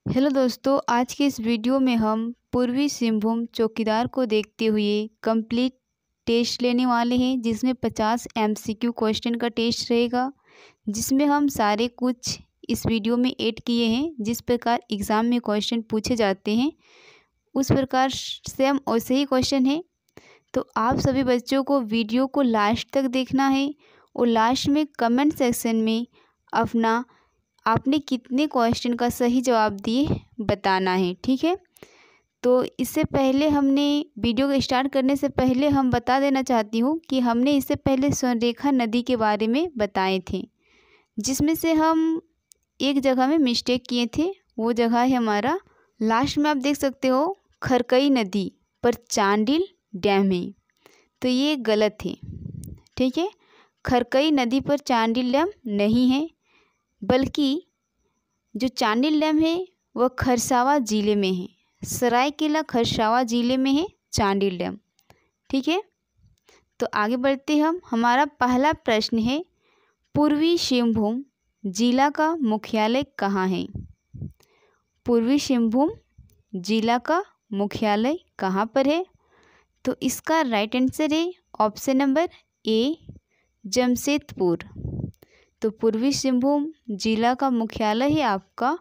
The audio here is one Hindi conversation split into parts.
हेलो दोस्तों, आज के इस वीडियो में हम पूर्वी सिंहभूम चौकीदार को देखते हुए कंप्लीट टेस्ट लेने वाले हैं, जिसमें 50 एमसीक्यू क्वेश्चन का टेस्ट रहेगा, जिसमें हम सारे कुछ इस वीडियो में ऐड किए हैं। जिस प्रकार एग्ज़ाम में क्वेश्चन पूछे जाते हैं उस प्रकार सेम वैसे ही क्वेश्चन है। तो आप सभी बच्चों को वीडियो को लास्ट तक देखना है और लास्ट में कमेंट सेक्शन में अपना आपने कितने क्वेश्चन का सही जवाब दिए बताना है, ठीक है। तो इससे पहले हमने वीडियो को स्टार्ट करने से पहले हम बता देना चाहती हूँ कि हमने इससे पहले स्वर्णरेखा नदी के बारे में बताए थे, जिसमें से हम एक जगह में मिस्टेक किए थे। वो जगह है हमारा लास्ट में आप देख सकते हो खरकई नदी पर चांडिल डैम है, तो ये गलत है, ठीक है। खरकई नदी पर चांडिल डैम नहीं है, बल्कि जो चांडिल डैम है वह खरसावा ज़िले में है। सरायकेला खरसावा ज़िले में है चांडिल डैम, ठीक है। तो आगे बढ़ते हमारा पहला प्रश्न है, पूर्वी सिंहभूम जिला का मुख्यालय कहाँ है? पूर्वी सिंहभूम जिला का मुख्यालय कहाँ पर है? तो इसका राइट आंसर है ऑप्शन नंबर ए, जमशेदपुर। तो पूर्वी सिंहभूम जिला का मुख्यालय है आपका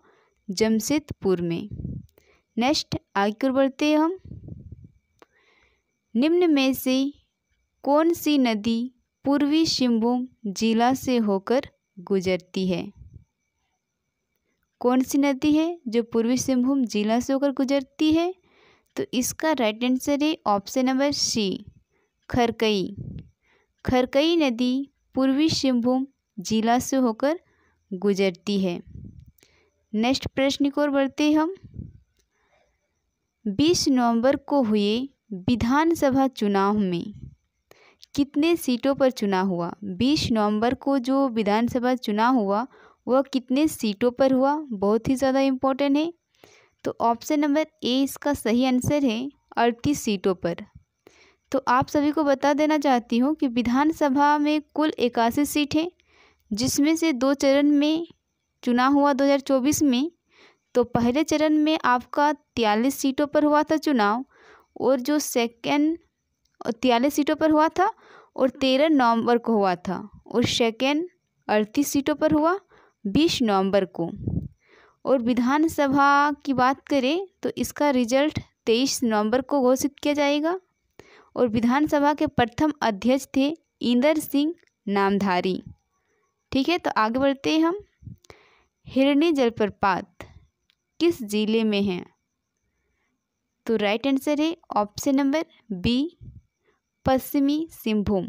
जमशेदपुर में। नेक्स्ट आगे बढ़ते हैं हम, निम्न में से कौन सी नदी पूर्वी सिंहभूम जिला से होकर गुजरती है? कौन सी नदी है जो पूर्वी सिंहभूम जिला से होकर गुजरती है? तो इसका राइट आंसर है option number C, Kharkai. Kharkai नदी पूर्वी सिंहभूम जिला से होकर गुजरती है। नेक्स्ट प्रश्न की ओर बढ़ते हम, 20 नवंबर को हुए विधानसभा चुनाव में कितने सीटों पर चुनाव हुआ? 20 नवंबर को जो विधानसभा चुनाव हुआ वह कितने सीटों पर हुआ? बहुत ही ज़्यादा इम्पोर्टेंट है। तो ऑप्शन नंबर ए इसका सही आंसर है 38 सीटों पर। तो आप सभी को बता देना चाहती हूँ कि विधानसभा में कुल 81 सीट है, जिसमें से 2 चरण में चुनाव हुआ 2024 में। तो पहले चरण में आपका 43 सीटों पर हुआ था चुनाव, और जो सेकेंड 43 सीटों पर हुआ था और 13 नवंबर को हुआ था, और सेकेंड 38 सीटों पर हुआ 20 नवंबर को। और विधानसभा की बात करें तो इसका रिजल्ट 23 नवंबर को घोषित किया जाएगा, और विधानसभा के प्रथम अध्यक्ष थे इंदर सिंह नामधारी, ठीक है। तो आगे बढ़ते हैं हम, हिरनी जलप्रपात किस जिले में है? तो राइट आंसर है ऑप्शन नंबर बी, पश्चिमी सिंहभूम।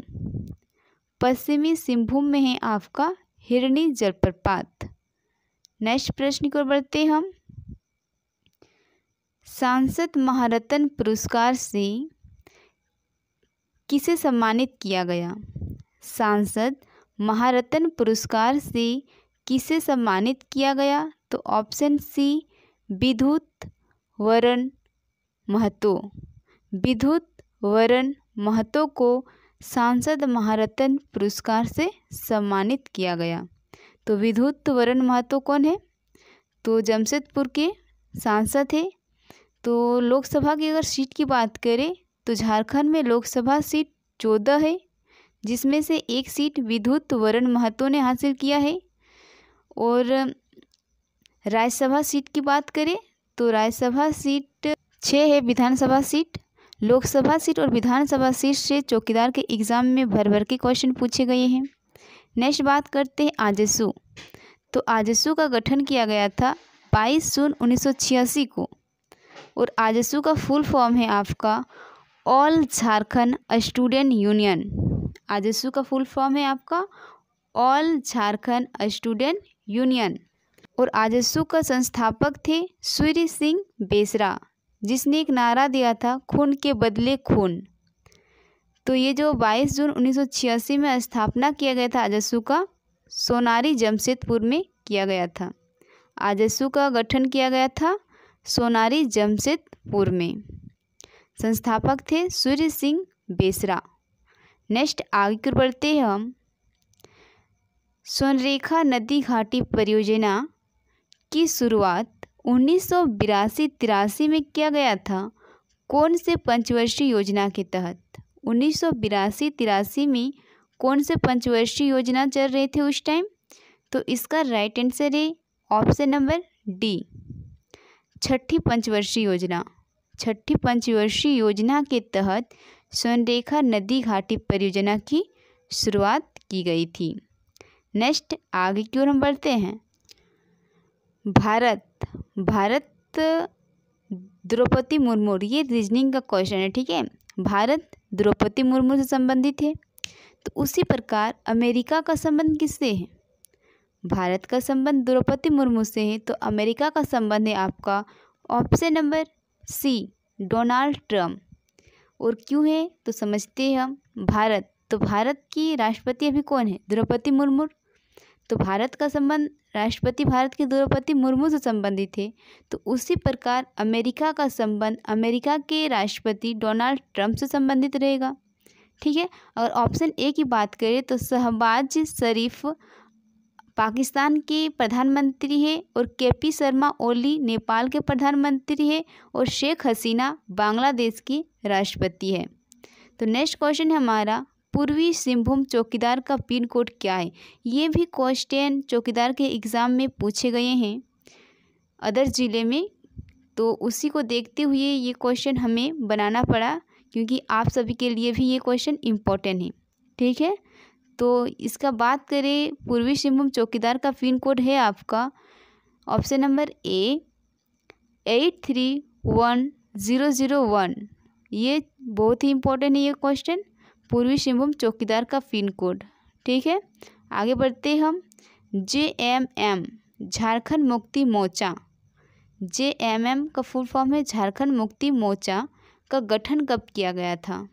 पश्चिमी सिंहभूम में है आपका हिरनी जलप्रपात। नेक्स्ट प्रश्न की ओर बढ़ते हम, सांसद महारत्न पुरस्कार से किसे सम्मानित किया गया? सांसद महारत्न पुरस्कार से किसे सम्मानित किया गया? तो ऑप्शन सी, विद्युत वरण महतो। विद्युत वरण महतो को सांसद महारत्न पुरस्कार से सम्मानित किया गया। तो विद्युत वरण महतो कौन है? तो जमशेदपुर के सांसद है। तो लोकसभा की अगर सीट की बात करें तो झारखंड में लोकसभा सीट 14 है, जिसमें से एक सीट विद्युत वरण महतो ने हासिल किया है। और राज्यसभा सीट की बात करें तो राज्यसभा सीट 6 है। विधानसभा सीट, लोकसभा सीट और विधानसभा सीट से चौकीदार के एग्ज़ाम में भर भर के क्वेश्चन पूछे गए हैं। नेक्स्ट बात करते हैं आजसू। तो आजसू का गठन किया गया था 22 जून 1986 को, और आजसू का फुल फॉर्म है आपका all Jharkhand student union. AJSU का फुल फॉर्म है आपका ऑल झारखंड स्टूडेंट यूनियन। और आजसू का संस्थापक थे सूर्य सिंह बेसरा, जिसने एक नारा दिया था, खून के बदले खून। तो ये जो 22 जून 1986 में स्थापना किया गया था आजसू का, सोनारी जमशेदपुर में किया गया था। आजसू का गठन किया गया था सोनारी जमशेदपुर में। संस्थापक थे सूर्य सिंह बेसरा। नेक्स्ट आगे बढ़ते हैं हम, स्वर्णरेखा नदी घाटी परियोजना की शुरुआत 1982-83 में किया गया था? कौन से पंचवर्षीय योजना के तहत? 1982-83 में कौन से पंचवर्षीय योजना चल रहे थे उस टाइम? तो इसका राइट आंसर है ऑप्शन नंबर डी, छठी पंचवर्षीय योजना। छठी पंचवर्षीय योजना के तहत स्वर्णरेखा नदी घाटी परियोजना की शुरुआत की गई थी। नेक्स्ट आगे की ओर हम बढ़ते हैं। भारत द्रौपदी मुर्मू, ये रीजनिंग का क्वेश्चन है, ठीक है। भारत द्रौपदी मुर्मू से संबंधित है। तो उसी प्रकार अमेरिका का संबंध किससे है? भारत का संबंध द्रौपदी मुर्मू से है, तो अमेरिका का संबंध है आपका option number C, Donald Trump. और क्यों है तो समझते हैं हम। भारत की राष्ट्रपति अभी कौन है? द्रौपदी मुर्मू। तो भारत का संबंध राष्ट्रपति भारत की द्रौपदी मुर्मू से संबंधित है। तो उसी प्रकार अमेरिका का संबंध अमेरिका के राष्ट्रपति डोनाल्ड ट्रम्प से संबंधित रहेगा, ठीक है। अगर ऑप्शन ए की बात करें तो शहबाज शरीफ पाकिस्तान के प्रधानमंत्री है, और केपी शर्मा ओली नेपाल के प्रधानमंत्री है, और शेख हसीना बांग्लादेश की राष्ट्रपति है। तो नेक्स्ट क्वेश्चन है हमारा, पूर्वी सिंहभूम चौकीदार का पिन कोड क्या है? ये भी क्वेश्चन चौकीदार के एग्ज़ाम में पूछे गए हैं अदर ज़िले में, तो उसी को देखते हुए ये क्वेश्चन हमें बनाना पड़ा, क्योंकि आप सभी के लिए भी ये क्वेश्चन इम्पोर्टेंट है, ठीक है। तो इसका बात करें, पूर्वी सिंहभूम चौकीदार का पिन कोड है आपका ऑप्शन नंबर ए 831001। ये बहुत ही इम्पोर्टेंट है ये क्वेश्चन, पूर्वी सिंहभूम चौकीदार का पिन कोड, ठीक है। आगे बढ़ते हम। JMM झारखंड मुक्ति मोर्चा, JMM का फुल फॉर्म है झारखंड मुक्ति मोर्चा, का गठन कब किया गया था?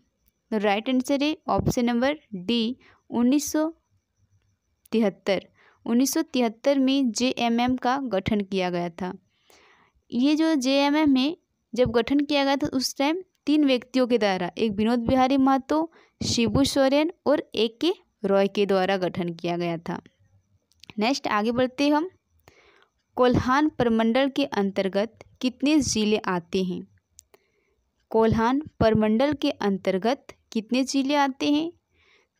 तो राइट आंसर है ऑप्शन नंबर डी, 1973। 1973 में JMM का गठन किया गया था। ये जो JMM है जब गठन किया गया था उस टाइम 3 व्यक्तियों के द्वारा, एक विनोद बिहारी महतो, शिबू सोरेन और AK रॉय के द्वारा गठन किया गया था। नेक्स्ट आगे बढ़ते हम। कोल्हान प्रमंडल के अंतर्गत कितने ज़िले आते हैं? कोल्हान प्रमंडल के अंतर्गत कितने ज़िले आते हैं?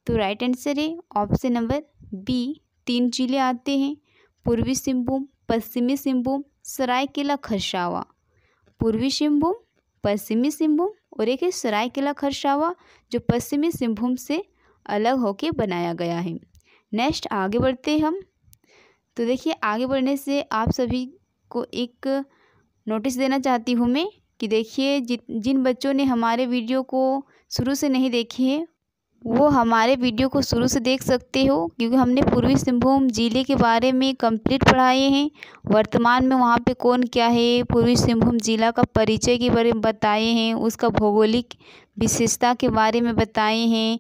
तो राइट आंसर है ऑप्शन नंबर बी, 3 ज़िले आते हैं। पूर्वी सिंहभूम, पश्चिमी सिंहभूम, सरायकेला खरसावा। पूर्वी सिंहभूम, पश्चिमी सिंहभूम और एक है सरायकेला खरसावा, जो पश्चिमी सिंहभूम से अलग होके बनाया गया है। नेक्स्ट आगे बढ़ते हम। तो देखिए, आगे बढ़ने से आप सभी को एक नोटिस देना चाहती हूँ मैं कि देखिए, जिन बच्चों ने हमारे वीडियो को शुरू से नहीं देखी है वो हमारे वीडियो को शुरू से देख सकते हो, क्योंकि हमने पूर्वी सिंहभूम ज़िले के बारे में कंप्लीट पढ़ाए हैं। वर्तमान में वहाँ पे कौन क्या है, पूर्वी सिंहभूम ज़िला का परिचय के बारे में बताए हैं, उसका भौगोलिक विशेषता के बारे में बताए हैं,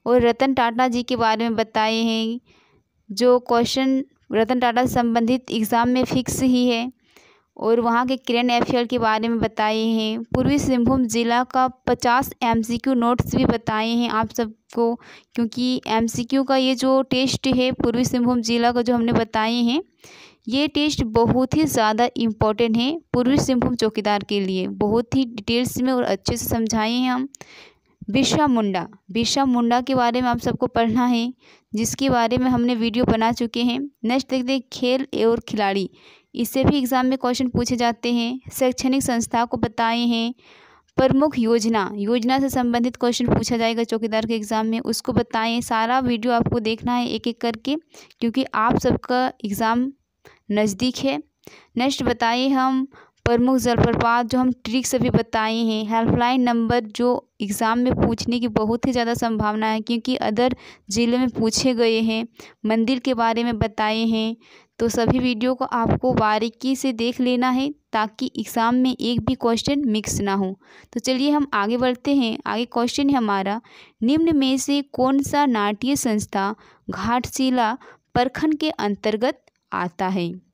और रतन टाटा जी के बारे में बताए हैं। जो क्वेश्चन रतन टाटा से संबंधित एग्ज़ाम में फिक्स ही है, और वहाँ के करंट अफेयर के बारे में बताए हैं। पूर्वी सिंहभूम ज़िला का 50 MCQ नोट्स भी बताए हैं आप सबको, क्योंकि MCQ का ये जो टेस्ट है पूर्वी सिंहभूम ज़िला का जो हमने बताए हैं, ये टेस्ट बहुत ही ज़्यादा इम्पोर्टेंट है पूर्वी सिंहभूम चौकीदार के लिए। बहुत ही डिटेल्स में और अच्छे से समझाए हैं हम। बिरसा मुंडा के बारे में आप सबको पढ़ना है, जिसके बारे में हमने वीडियो बना चुके हैं। नेक्स्ट देखते हैं खेल और खिलाड़ी, इससे भी एग्ज़ाम में क्वेश्चन पूछे जाते हैं। शैक्षणिक संस्था को बताए हैं। प्रमुख योजना से संबंधित क्वेश्चन पूछा जाएगा चौकीदार के एग्ज़ाम में, उसको बताएं। सारा वीडियो आपको देखना है एक एक करके, क्योंकि आप सबका एग्ज़ाम नज़दीक है। नेक्स्ट बताइए हम प्रमुख जलप्रपात, जो हम ट्रिक्स अभी बताए हैं। हेल्पलाइन नंबर जो एग्ज़ाम में पूछने की बहुत ही ज़्यादा संभावना है, क्योंकि अदर ज़िले में पूछे गए हैं। मंदिर के बारे में बताए हैं। तो सभी वीडियो को आपको बारीकी से देख लेना है, ताकि एग्ज़ाम में एक भी क्वेश्चन मिक्स ना हो। तो चलिए हम आगे बढ़ते हैं। आगे क्वेश्चन है हमारा, निम्न में से कौन सा नाट्य संस्था घाटशिला प्रखंड के अंतर्गत आता है?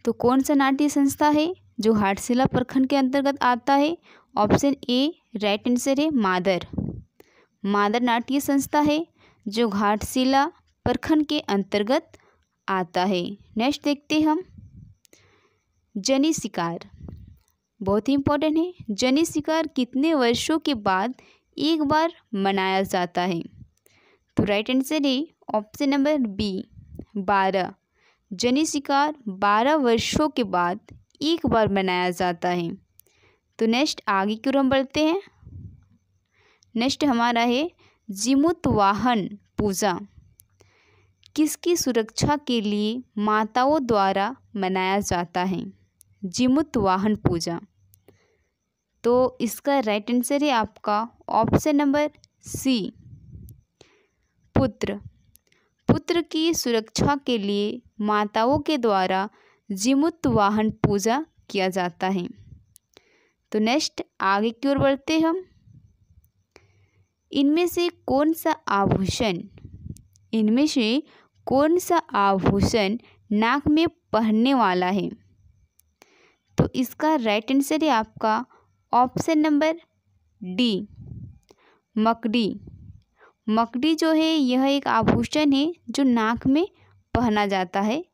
तो कौन सा नाट्य संस्था है जो घाटशिला प्रखंड के अंतर्गत आता है? ऑप्शन ए राइट आंसर है मादर नाट्य संस्था है जो घाटशिला प्रखंड के अंतर्गत आता है। नेक्स्ट देखते हम जनी शिकार, बहुत ही इम्पोर्टेंट है। जनी शिकार कितने वर्षों के बाद एक बार मनाया जाता है? तो राइट आंसर है ऑप्शन नंबर बी 12। जनी शिकार 12 वर्षों के बाद एक बार मनाया जाता है। तो नेक्स्ट आगे की ओर हम बढ़ते हैं। नेक्स्ट हमारा है जीमूतवाहन पूजा किसकी सुरक्षा के लिए माताओं द्वारा मनाया जाता है? जीमूतवाहन पूजा, तो इसका राइट आंसर है आपका ऑप्शन नंबर सी पुत्र। पुत्र की सुरक्षा के लिए माताओं के द्वारा जीमूतवाहन पूजा किया जाता है। तो नेक्स्ट आगे की ओर बढ़ते हम। इनमें से कौन सा आभूषण नाक में पहनने वाला है? तो इसका राइट आंसर है आपका ऑप्शन नंबर डी मकड़ी। मकड़ी जो है यह एक आभूषण है जो नाक में पहना जाता है।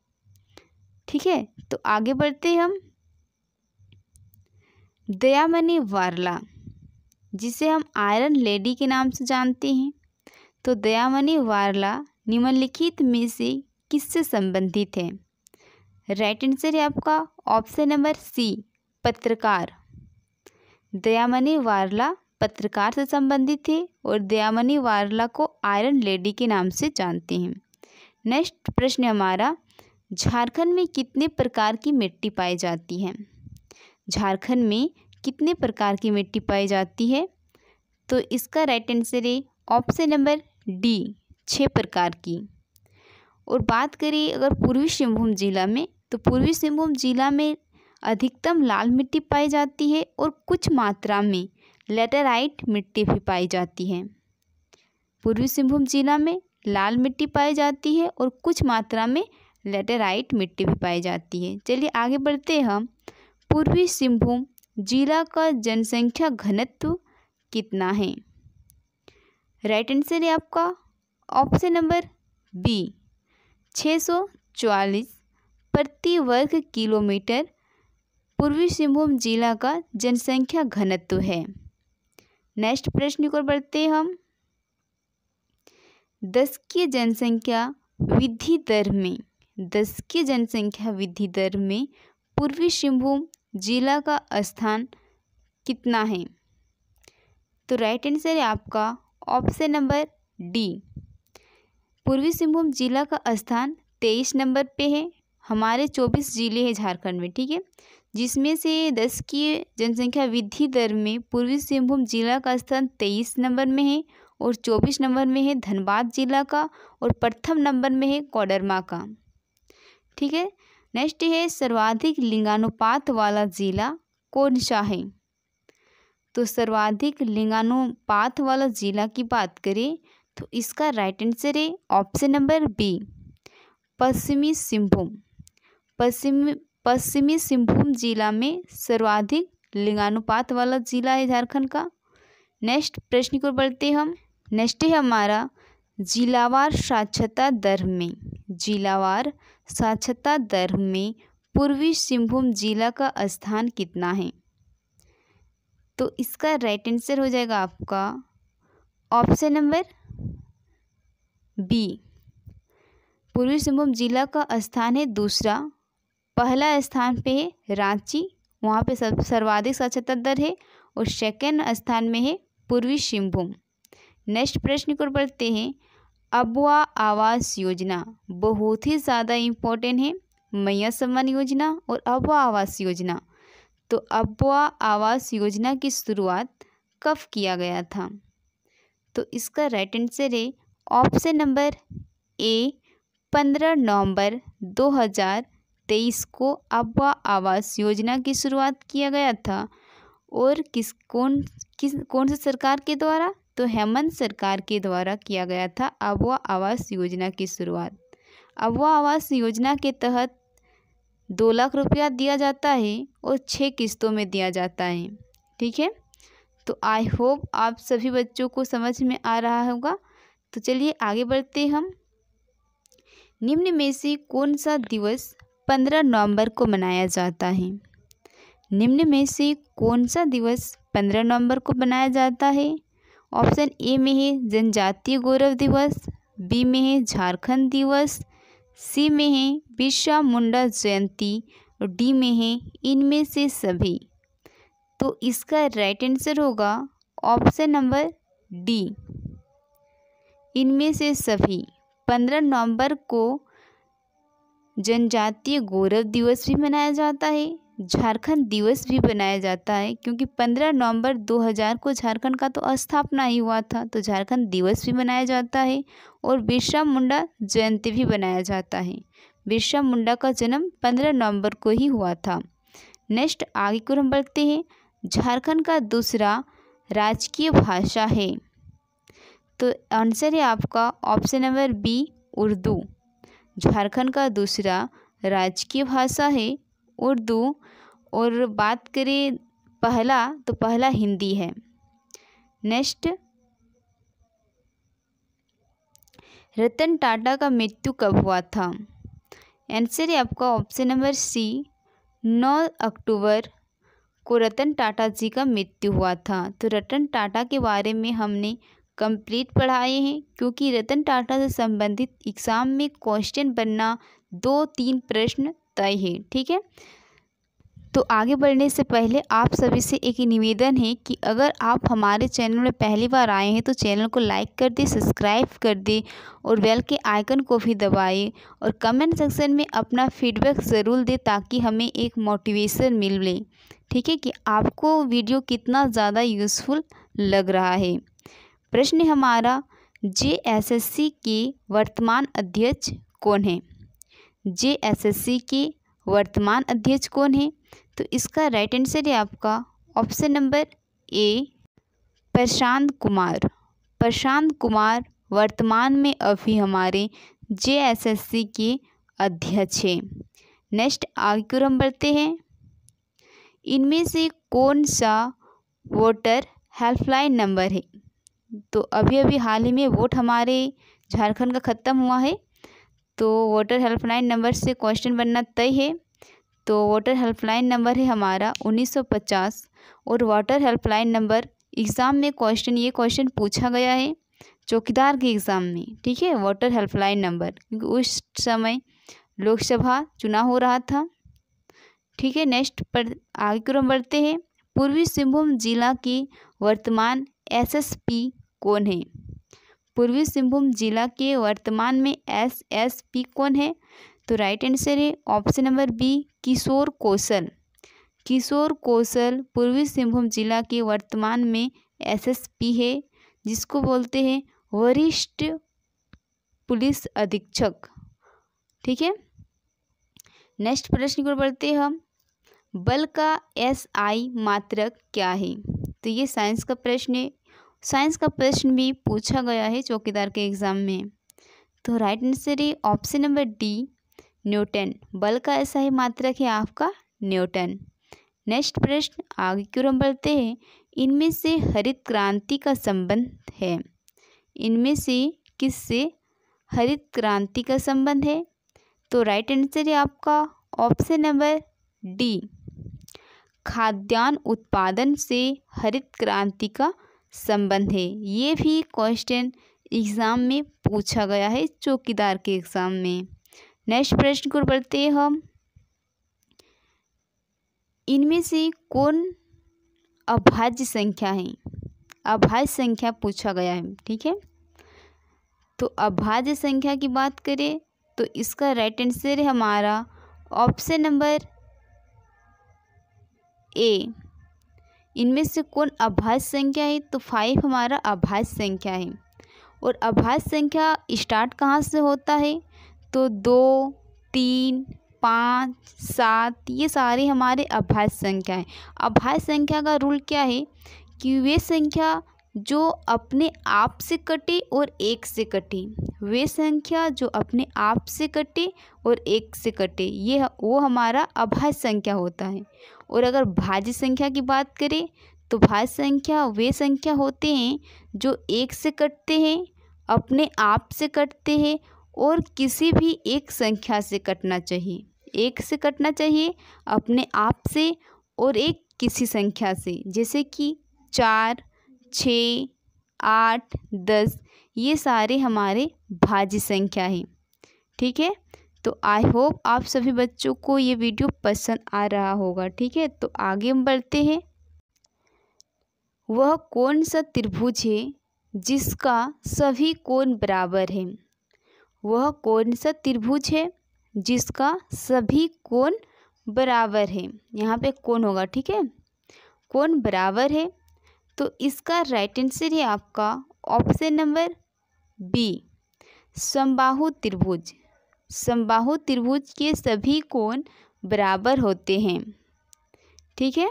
ठीक है, तो आगे बढ़ते हम। दयामणि वार्ला, जिसे हम आयरन लेडी के नाम से जानते हैं, तो दयामणि वार्ला निम्नलिखित में से किससे संबंधित है? राइट आंसर है आपका ऑप्शन नंबर सी पत्रकार। दयामणि वार्ला पत्रकार से संबंधित है और दयामणि वार्ला को आयरन लेडी के नाम से जानते हैं। नेक्स्ट प्रश्न हमारा, झारखंड में कितने प्रकार की मिट्टी पाई जाती है? झारखंड में कितने प्रकार की मिट्टी पाई जाती है? तो इसका राइट आंसर है ऑप्शन नंबर डी 6 प्रकार की। और बात करें अगर पूर्वी सिंहभूम जिला में, तो पूर्वी सिंहभूम जिला में अधिकतम लाल मिट्टी पाई जाती है और कुछ मात्रा में लेटेराइट मिट्टी भी पाई जाती है। पूर्वी सिंहभूम जिला में लाल मिट्टी पाई जाती है और कुछ मात्रा में लेटेराइट मिट्टी भी पाई जाती है। चलिए आगे बढ़ते हैं हम। पूर्वी सिंहभूम जिला का जनसंख्या घनत्व कितना है? राइट आंसर है आपका ऑप्शन नंबर बी 644 प्रति वर्ग किलोमीटर पूर्वी सिंहभूम जिला का जनसंख्या घनत्व है। नेक्स्ट प्रश्न की ओर बढ़ते हैं हम। दशकीय जनसंख्या वृद्धि दर में पूर्वी सिंहभूम जिला का स्थान कितना है? तो राइट आंसर है आपका ऑप्शन नंबर डी पूर्वी सिंहभूम जिला का स्थान 23 नंबर पे है। हमारे 24 जिले हैं झारखंड में, ठीक है, जिसमें से 10 की जनसंख्या वृद्धि दर में पूर्वी सिंहभूम जिला का स्थान 23 नंबर में है और 24 नंबर में है धनबाद जिला का और प्रथम नंबर में है कोडरमा का। ठीक है, नेक्स्ट है सर्वाधिक लिंगानुपात वाला जिला कौन सा है? तो सर्वाधिक लिंगानुपात वाला जिला की बात करें तो इसका राइट आंसर है ऑप्शन नंबर बी पश्चिमी सिंहभूम। पश्चिमी सिंहभूम जिला में सर्वाधिक लिंगानुपात वाला जिला है झारखंड का। नेक्स्ट प्रश्न को बढ़ते हम। नेक्स्ट है हमारा जिलावार साक्षरता दर में पूर्वी सिंहभूम जिला का स्थान कितना है? तो इसका राइट आंसर हो जाएगा आपका ऑप्शन नंबर बी पूर्वी सिंहभूम जिला का स्थान है दूसरा। पहला स्थान पे है रांची, वहाँ पे सर्वाधिक साक्षरता दर है और सेकंड स्थान में है पूर्वी सिंहभूम। नेक्स्ट प्रश्न को बढ़ते हैं। अबुआ आवास योजना बहुत ही ज़्यादा इम्पोर्टेंट है, मैया सम्मान योजना और अबुआ आवास योजना। तो अबुआ आवास योजना की शुरुआत कब किया गया था? तो इसका राइट आंसर है ऑप्शन नंबर ए 15 नवंबर 2023 को अबुआ आवास योजना की शुरुआत किया गया था। और कौन सी सरकार के द्वारा? तो हेमंत सरकार के द्वारा किया गया था अबुआ आवास योजना की शुरुआत। अबुआ आवास योजना के तहत 2 लाख रुपया दिया जाता है और 6 किस्तों में दिया जाता है। ठीक है, तो आई होप आप सभी बच्चों को समझ में आ रहा होगा। तो चलिए आगे बढ़ते हम। निम्न में से कौन सा दिवस 15 नवंबर को मनाया जाता है? निम्न में से कौन सा दिवस 15 नवंबर को मनाया जाता है? ऑप्शन ए में है जनजातीय गौरव दिवस, बी में है झारखंड दिवस, सी में है बिरसा मुंडा जयंती और डी में है इनमें से सभी। तो इसका राइट आंसर होगा ऑप्शन नंबर डी, इनमें से सभी। 15 नवंबर को जनजातीय गौरव दिवस भी मनाया जाता है, झारखंड दिवस भी मनाया जाता है, क्योंकि 15 नवंबर 2000 को झारखंड का तो स्थापना ही हुआ था, तो झारखंड दिवस भी मनाया जाता है और बिरसा मुंडा जयंती भी मनाया जाता है। बिरसा मुंडा का जन्म 15 नवंबर को ही हुआ था। नेक्स्ट आगे को हम बढ़ते हैं। झारखंड का दूसरा राजकीय भाषा है, तो आंसर है आपका option number B Urdu. Jharkhand का दूसरा राजकीय भाषा है उर्दू। और बात करें पहला, तो पहला हिंदी है। नेक्स्ट, रतन टाटा का मृत्यु कब हुआ था? आंसर है आपका ऑप्शन नंबर सी, 9 अक्टूबर को रतन टाटा जी का मृत्यु हुआ था। तो रतन टाटा के बारे में हमने कंप्लीट पढ़ाए हैं, क्योंकि रतन टाटा से संबंधित एग्ज़ाम में क्वेश्चन बनना 2-3 प्रश्न तय है। ठीक है, तो आगे बढ़ने से पहले आप सभी से एक निवेदन है कि अगर आप हमारे चैनल में पहली बार आए हैं तो चैनल को लाइक कर दें, सब्सक्राइब कर दें और बेल के आइकन को भी दबाएं और कमेंट सेक्शन में अपना फीडबैक ज़रूर दें, ताकि हमें एक मोटिवेशन मिले। ठीक है, कि आपको वीडियो कितना ज़्यादा यूज़फुल लग रहा है। प्रश्न हमारा, जेएसएससी के वर्तमान अध्यक्ष कौन है? जेएसएससी के वर्तमान अध्यक्ष कौन है? तो इसका राइट आंसर है आपका option number A, Prashant Kumar. Prashant Kumar वर्तमान में अभी हमारे जेएसएससी के अध्यक्ष हैं। नेक्स्ट आगे की ओर हम बढ़ते हैं। इनमें से कौन सा वोटर हेल्पलाइन नंबर है? तो अभी अभी हाल ही में वोट हमारे झारखंड का ख़त्म हुआ है, तो वोटर हेल्पलाइन नंबर से क्वेश्चन बनना तय है। तो वोटर हेल्पलाइन नंबर है हमारा 1950 और वोटर हेल्पलाइन नंबर एग्ज़ाम में ये क्वेश्चन पूछा गया है चौकीदार के एग्ज़ाम में। ठीक है, वोटर हेल्पलाइन नंबर, क्योंकि उस समय लोकसभा चुनाव हो रहा था। ठीक है, नेक्स्ट पर आगे की ओर हम बढ़ते हैं। पूर्वी सिंहभूम जिला के वर्तमान एसएसपी कौन है? पूर्वी सिंहभूम जिला के वर्तमान में एसएसपी कौन है? तो राइट आंसर है ऑप्शन नंबर बी, किशोर कौशल। किशोर कौशल पूर्वी सिंहभूम जिला के वर्तमान में एसएसपी है, जिसको बोलते हैं वरिष्ठ पुलिस अधीक्षक। ठीक है, नेक्स्ट प्रश्न को बढ़ते हैं हम। बल का एसआई मात्रक क्या है? तो ये साइंस का प्रश्न है। साइंस का प्रश्न भी पूछा गया है चौकीदार के एग्ज़ाम में। तो राइट आंसर है ऑप्शन नंबर डी, न्यूटन। बल का एसआई मात्रक है आपका न्यूटन। नेक्स्ट प्रश्न आगे की ओर हम बढ़ते हैं। इनमें से हरित क्रांति का संबंध है? इनमें से किससे हरित क्रांति का संबंध है? तो राइट आंसर है आपका ऑप्शन नंबर डी, खाद्यान्न उत्पादन से हरित क्रांति का संबंध है। ये भी क्वेश्चन एग्ज़ाम में पूछा गया है चौकीदार के एग्ज़ाम में। नेक्स्ट प्रश्न को बढ़ते हैं हम। इनमें से कौन अभाज्य संख्या है? अभाज्य संख्या पूछा गया है। ठीक है, तो अभाज्य संख्या की बात करें तो इसका राइट आंसर है हमारा ऑप्शन नंबर ए। इनमें से कौन अभाज्य संख्या है? तो 5 हमारा अभाज्य संख्या है। और अभाज्य संख्या स्टार्ट कहाँ से होता है? तो 2, 3, 5, 7 ये सारे हमारे अभाज्य संख्या है। अभाज्य संख्या का रूल क्या है कि वे संख्या जो अपने आप से कटे और 1 से कटे, वे संख्या जो अपने आप से कटे और 1 से कटे, ये वो हमारा अभाज्य संख्या होता है। और अगर भाज्य संख्या की बात करें तो भाज्य संख्या वे संख्या होते हैं जो 1 से कटते हैं, अपने आप से कटते हैं और किसी भी एक संख्या से कटना चाहिए। एक से कटना चाहिए, अपने आप से, और एक किसी संख्या से, जैसे कि 4, 6, 8, 10, ये सारे हमारे भाज्य संख्या हैं। ठीक है, तो आई होप आप सभी बच्चों को ये वीडियो पसंद आ रहा होगा। ठीक है, तो आगे हम बढ़ते हैं। वह कौन सा त्रिभुज है जिसका सभी कोण बराबर है? वह कौन सा त्रिभुज है जिसका सभी कोण बराबर है? यहाँ पे कोण होगा। ठीक है, कोण बराबर है, तो इसका राइट आंसर है आपका ऑप्शन नंबर बी, समबाहु त्रिभुज। समबाहु त्रिभुज के सभी कोण बराबर होते हैं। ठीक है,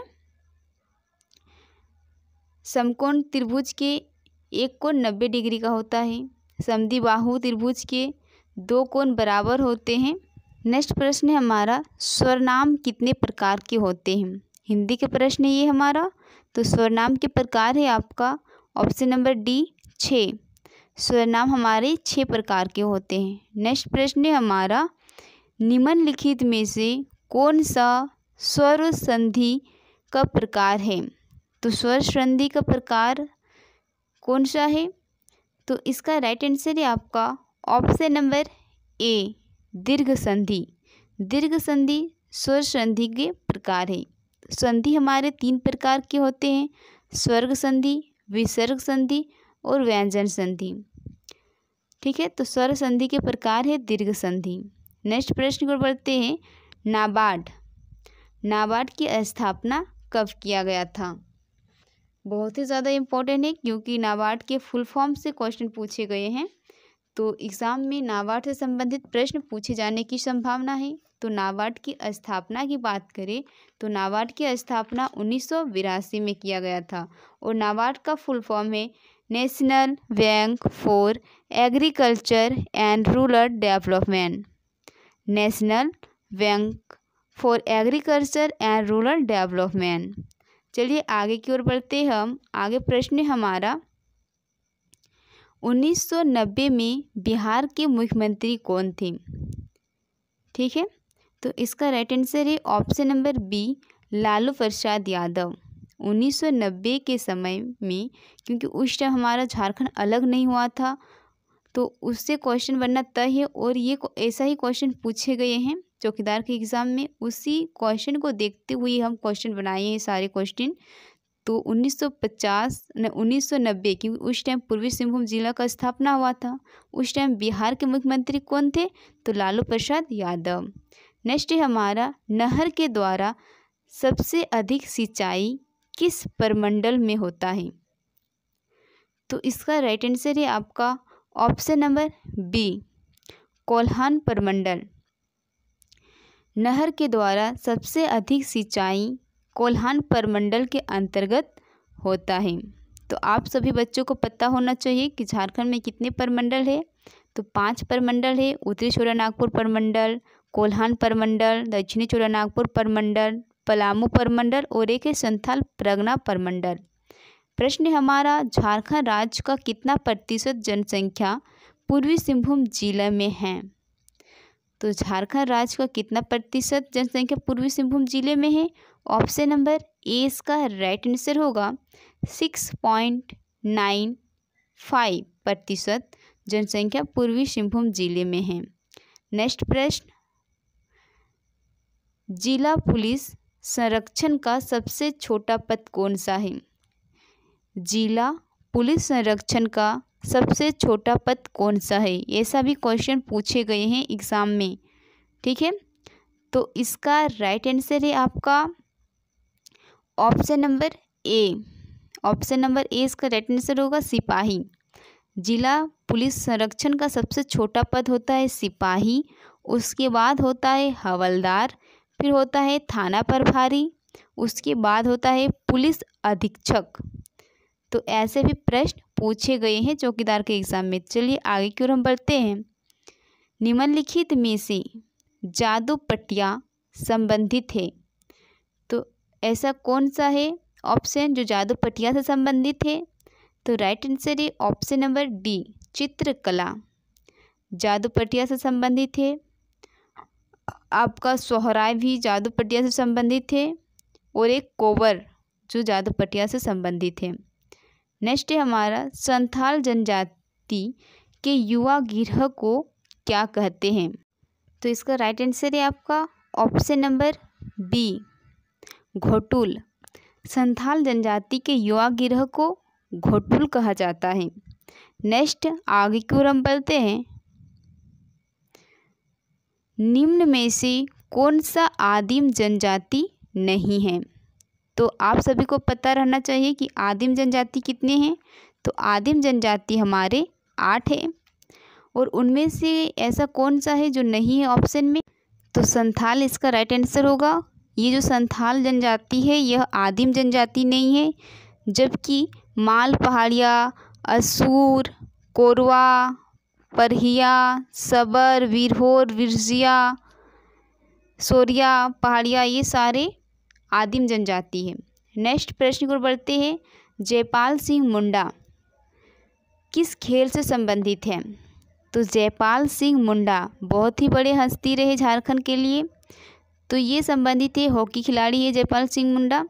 समकोण त्रिभुज के एक कोण 90 डिग्री का होता है। समद्विबाहु त्रिभुज के 2 कोण बराबर होते हैं। नेक्स्ट प्रश्न है हमारा, स्वरनाम कितने प्रकार के होते हैं? हिंदी के प्रश्न है ये हमारा। तो स्वरनाम के प्रकार है आपका ऑप्शन नंबर डी, 6। स्वरनाम हमारे 6 प्रकार के होते हैं। नेक्स्ट प्रश्न है हमारा, निम्नलिखित में से कौन सा स्वर संधि का प्रकार है? तो स्वर संधि का प्रकार कौन सा है? तो इसका राइट आंसर है आपका ऑप्शन नंबर ए, दीर्घ संधि। दीर्घ संधि स्वर संधि के प्रकार है। संधि हमारे 3 प्रकार के होते हैं, स्वर्ग संधि, विसर्ग संधि और व्यंजन संधि। ठीक है, तो स्वर संधि के प्रकार है दीर्घ संधि। नेक्स्ट प्रश्न को बढ़ते हैं, नाबार्ड। नाबार्ड की स्थापना कब किया गया था? बहुत ही ज़्यादा इम्पोर्टेंट है, क्योंकि नाबार्ड के फुल फॉर्म से क्वेश्चन पूछे गए हैं। तो एग्ज़ाम में नाबार्ड से संबंधित प्रश्न पूछे जाने की संभावना है। तो नाबार्ड की स्थापना की बात करें तो नाबार्ड की स्थापना 1982 में किया गया था, और नाबार्ड का फुल फॉर्म है national bank for agriculture and rural development. National bank for agriculture and rural development. चलिए आगे की ओर बढ़ते हैं हम। आगे प्रश्न है हमारा, 1990 में बिहार के मुख्यमंत्री कौन थे? ठीक है, तो इसका राइट आंसर है option number B, Lalu Prasad Yadav. 1990 के समय में, क्योंकि उस टाइम हमारा झारखंड अलग नहीं हुआ था, तो उससे क्वेश्चन बनना तय है, और ये ऐसा ही क्वेश्चन पूछे गए हैं चौकीदार के एग्ज़ाम में। उसी क्वेश्चन को देखते हुए हम क्वेश्चन बनाए हैं सारे क्वेश्चन। तो 1990, क्योंकि उस टाइम पूर्वी सिंहभूम जिला का स्थापना हुआ था, उस टाइम बिहार के मुख्यमंत्री कौन थे? तो लालू प्रसाद यादव। नेक्स्ट है हमारा, नहर के द्वारा सबसे अधिक सिंचाई किस प्रमंडल में होता है? तो इसका राइट आंसर है आपका ऑप्शन नंबर बी, कोल्हान प्रमंडल। नहर के द्वारा सबसे अधिक सिंचाई कोल्हान प्रमंडल के अंतर्गत होता है। तो आप सभी बच्चों को पता होना चाहिए कि झारखंड में कितने प्रमंडल है। तो 5 प्रमंडल है, उत्तरी छोटानागपुर प्रमंडल, कोल्हान प्रमंडल, दक्षिणी छोटानागपुर प्रमंडल, पलामू प्रमंडल और एक है संथाल परगना प्रमंडल। प्रश्न हमारा, झारखंड राज्य का कितना प्रतिशत जनसंख्या पूर्वी सिंहभूम जिले में है? तो झारखंड राज्य का कितना प्रतिशत जनसंख्या पूर्वी सिंहभूम जिले में है? ऑप्शन नंबर ए इसका राइट आंसर होगा 6.95% जनसंख्या पूर्वी सिंहभूम जिले में है। नेक्स्ट प्रश्न, जिला पुलिस संरक्षण का सबसे छोटा पद कौन सा है? जिला पुलिस संरक्षण का सबसे छोटा पद कौन सा है? ऐसा भी क्वेश्चन पूछे गए हैं एग्ज़ाम में। ठीक है, तो इसका राइट आंसर है आपका option number A. Option number A इसका राइट आंसर होगा सिपाही। जिला पुलिस संरक्षण का सबसे छोटा पद होता है सिपाही, उसके बाद होता है हवलदार, फिर होता है थाना प्रभारी, उसके बाद होता है पुलिस अधीक्षक। तो ऐसे भी प्रश्न पूछे गए हैं चौकीदार के एग्ज़ाम में। चलिए आगे की ओर हम बढ़ते हैं। निम्नलिखित में से जादू पट्टिया संबंधित है? तो ऐसा कौन सा है ऑप्शन जो जादू पट्टिया से संबंधित है? तो राइट आंसर है ऑप्शन नंबर डी, चित्रकला। जादूपटिया से संबंधित है। आपका सोहराय भी जादूपटिया से संबंधित है और एक कोबर जो जादूपटिया से संबंधित है। नेक्स्ट है हमारा संथाल जनजाति के युवा गिरोह को क्या कहते हैं? तो इसका राइट आंसर है आपका option number B, ghotul. Santhal जनजाति के युवा गिरोह को घोटुल कहा जाता है। नेक्स्ट आगे की ओर हम बढ़ते हैं। निम्न में से कौन सा आदिम जनजाति नहीं है? तो आप सभी को पता रहना चाहिए कि आदिम जनजाति कितने हैं। तो आदिम जनजाति हमारे 8 है और उनमें से ऐसा कौन सा है जो नहीं है ऑप्शन में? तो संथाल इसका राइट आंसर होगा। ये जो संथाल जनजाति है यह आदिम जनजाति नहीं है, जबकि माल पहाड़िया, असूर, कोरवा, परहिया, सबर, वीरहोर, विरजिया, सोरिया पहाड़िया ये सारे आदिम जनजाति है। नेक्स्ट प्रश्न को बढ़ते हैं। जयपाल सिंह मुंडा किस खेल से संबंधित है? तो जयपाल सिंह मुंडा बहुत ही बड़े हस्ती रहे झारखंड के लिए, तो ये संबंधित है हॉकी खिलाड़ी है जयपाल सिंह मुंडा।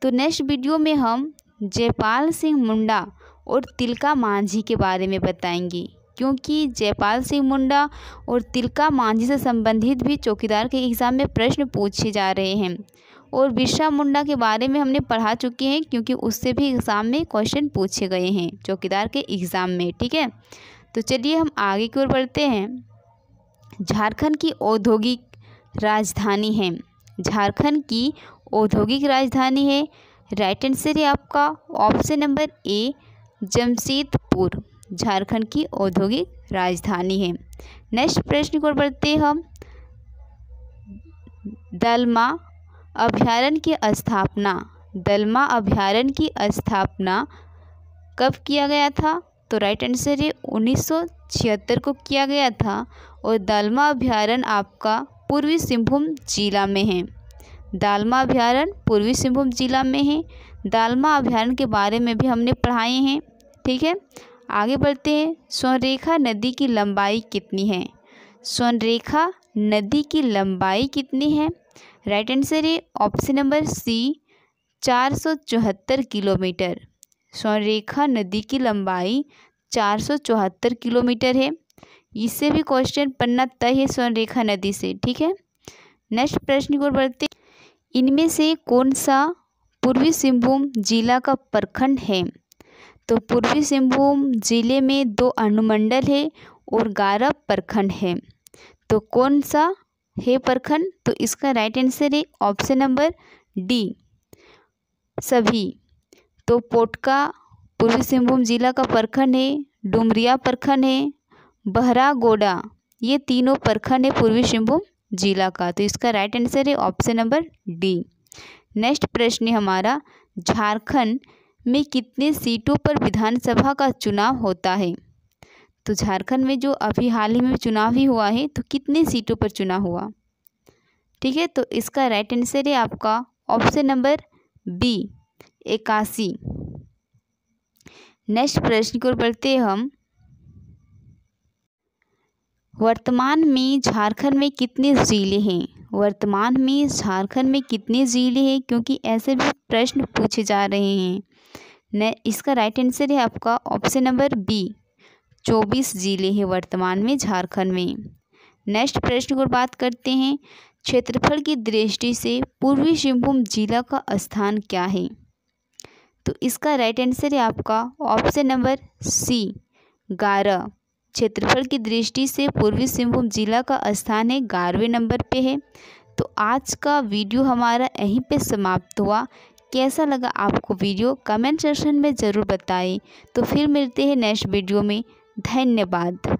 तो नेक्स्ट वीडियो में हम जयपाल सिंह मुंडा और तिलका मांझी के बारे में बताएंगे, क्योंकि जयपाल सिंह मुंडा और तिलका मांझी से संबंधित भी चौकीदार के एग्ज़ाम में प्रश्न पूछे जा रहे हैं। और बिरसा मुंडा के बारे में हमने पढ़ा चुके हैं, क्योंकि उससे भी एग्ज़ाम में क्वेश्चन पूछे गए हैं चौकीदार के एग्ज़ाम में। ठीक है, तो चलिए हम आगे की ओर बढ़ते हैं। झारखंड की औद्योगिक राजधानी है। झारखंड की औद्योगिक राजधानी है। राइट आंसर है आपका option number A, Jamshedpur Jharkhand की औद्योगिक राजधानी है। नेक्स्ट प्रश्न को बढ़ते हैं हम। दलमा अभयारण्य की स्थापना, दलमा अभयारण्य की स्थापना कब किया गया था? तो राइट आंसर है 1976 को किया गया था और दलमा अभयारण्य आपका पूर्वी सिंहभूम जिला में है। दालमा अभयारण्य पूर्वी सिंहभूम जिला में है। दालमा अभयारण्य के बारे में भी हमने पढ़ाए हैं। ठीक है, आगे बढ़ते हैं। स्वर्णरेखा नदी की लंबाई कितनी है? स्वर्णरेखा नदी की लंबाई कितनी है? राइट आंसर है option number C, 474 kilometre. Subarnarekha नदी की लंबाई 474 किलोमीटर है। इससे भी क्वेश्चन पढ़ना तय है स्वर्णरेखा नदी से। ठीक है, नेक्स्ट प्रश्न की ओर बढ़ते। इनमें से कौन सा पूर्वी सिंहभूम जिला का प्रखंड है? तो पूर्वी सिंहभूम जिले में 2 अनुमंडल है और 11 प्रखंड है। तो कौन सा है प्रखंड? तो इसका राइट आंसर है ऑप्शन नंबर डी, सभी। तो पोटका पूर्वी सिंहभूम जिला का प्रखंड है, डुमरिया प्रखंड है, बहरागोड़ा ये तीनों प्रखंड है पूर्वी सिंहभूम जिला का। तो इसका राइट आंसर है ऑप्शन नंबर डी। नेक्स्ट प्रश्न है हमारा। झारखंड में कितने सीटों पर विधानसभा का चुनाव होता है? तो झारखंड में जो अभी हाल ही में चुनाव ही हुआ है, तो कितने सीटों पर चुनाव हुआ? ठीक है, तो इसका राइट आंसर है आपका ऑप्शन नंबर बी, 81। नेक्स्ट प्रश्न की ओर बढ़ते हैं हम। वर्तमान में झारखंड में कितने ज़िले हैं? वर्तमान में झारखंड में कितने ज़िले हैं, क्योंकि ऐसे भी प्रश्न पूछे जा रहे हैं। इसका राइट आंसर है आपका ऑप्शन नंबर बी, 24 ज़िले हैं वर्तमान में झारखंड में। नेक्स्ट प्रश्न की बात करते हैं। क्षेत्रफल की दृष्टि से पूर्वी सिंहभूम जिला का स्थान क्या है? तो इसका राइट आंसर है आपका ऑप्शन नंबर सी, 11। क्षेत्रफल की दृष्टि से पूर्वी सिंहभूम जिला का स्थान है 11वें नंबर पे है। तो आज का वीडियो हमारा यहीं पे समाप्त हुआ। कैसा लगा आपको वीडियो कमेंट सेक्शन में ज़रूर बताएं। तो फिर मिलते हैं नेक्स्ट वीडियो में। धन्यवाद।